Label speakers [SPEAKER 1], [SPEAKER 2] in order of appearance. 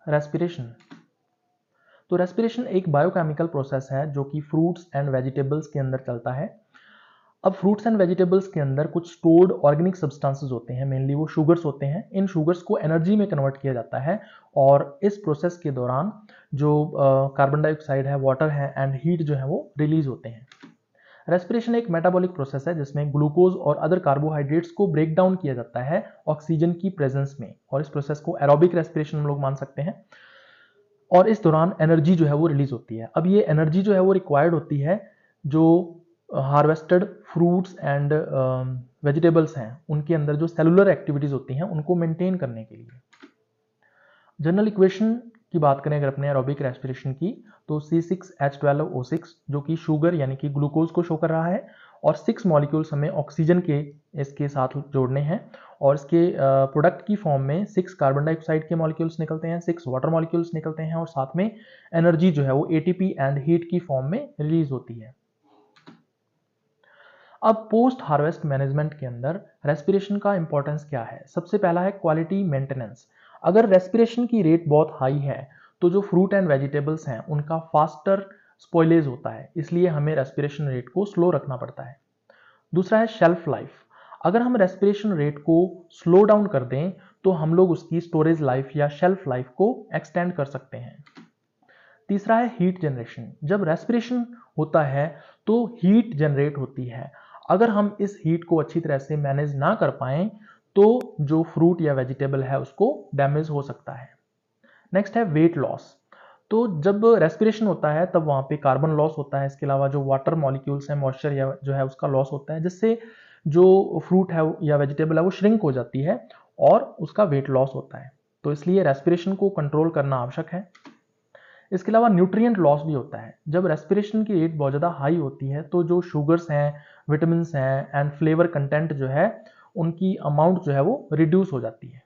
[SPEAKER 1] Respiration. तो respiration एक biochemical process है जो कि फ्रूट्स एंड वेजिटेबल्स के अंदर चलता है। अब फ्रूट्स एंड वेजिटेबल्स के अंदर कुछ स्टोर्ड ऑर्गेनिक सब्सटेंसेस होते हैं, मेनली वो शुगर्स होते हैं। इन शुगर्स को एनर्जी में कन्वर्ट किया जाता है और इस प्रोसेस के दौरान जो कार्बन डाइऑक्साइड है, वाटर है एंड हीट जो है वो रिलीज होते हैं। रेस्पिरेशन एक मेटाबॉलिक प्रोसेस है जिसमें ग्लूकोज और अदर कार्बोहाइड्रेट्स को ब्रेक डाउन किया जाता है ऑक्सीजन की प्रेजेंस में, और इस प्रोसेस को एरोबिक रेस्पिरेशन हम लोग मान सकते हैं। और इस दौरान एनर्जी जो है वो रिलीज होती है। अब ये एनर्जी जो है वो रिक्वायर्ड होती है जो हार्वेस्टेड फ्रूट्स एंड वेजिटेबल्स हैं उनके अंदर जो सेलुलर एक्टिविटीज होती हैं उनको मेंटेन करने के लिए। जनरल इक्वेशन की बात करें अगर अपने एरोबिक रेस्पिरेशन की, तो C6H12O6 जो कि शुगर यानी कि ग्लूकोज को शो कर रहा है, और 6 मॉलिक्यूल्स हमें ऑक्सीजन के इसके साथ जोड़ने हैं, और इसके प्रोडक्ट की फॉर्म में 6 कार्बन डाइऑक्साइड के मॉलिक्यूल्स निकलते हैं, 6 वाटर मॉलिक्यूल्स निकलते हैं, और साथ में एनर्जी जो है वो ATP एंड हीट की फॉर्म में रिलीज होती है। अब पोस्ट हार्वेस्ट मैनेजमेंट के अंदर रेस्पिरेशन का इंपॉर्टेंस क्या है? सबसे पहला है क्वालिटी मेंटेनेंस। अगर रेस्पिरेशन की रेट बहुत हाई है तो जो फ्रूट एंड वेजिटेबल्स हैं उनका फास्टर स्पॉइलेज होता है, इसलिए हमें रेस्पिरेशन रेट को स्लो रखना पड़ता है। दूसरा है शेल्फ लाइफ। अगर हम रेस्पिरेशन रेट को स्लो डाउन कर दें तो हम लोग उसकी स्टोरेज लाइफ या शेल्फ लाइफ को एक्सटेंड कर सकते हैं। तीसरा है हीट जनरेशन। जब रेस्पिरेशन होता है तो हीट जनरेट होती है। अगर हम इस हीट को अच्छी तरह से मैनेज ना कर पाएं तो जो फ्रूट या वेजिटेबल है उसको डैमेज हो सकता है। नेक्स्ट है वेट लॉस। तो जब रेस्पिरेशन होता है तब वहाँ पे कार्बन लॉस होता है, इसके अलावा जो वाटर मॉलिक्यूल्स हैं, मॉइस्चर या जो है उसका लॉस होता है, जिससे जो फ्रूट है या वेजिटेबल है वो श्रिंक हो जाती है और उसका वेट लॉस होता है। तो इसलिए रेस्पिरेशन को कंट्रोल करना आवश्यक है। इसके अलावा न्यूट्रिएंट लॉस भी होता है। जब रेस्पिरेशन की रेट बहुत ज़्यादा हाई होती है तो जो शुगर्स हैं, विटामिन्स हैं एंड फ्लेवर कंटेंट जो है उनकी अमाउंट जो है वो रिड्यूस हो जाती है।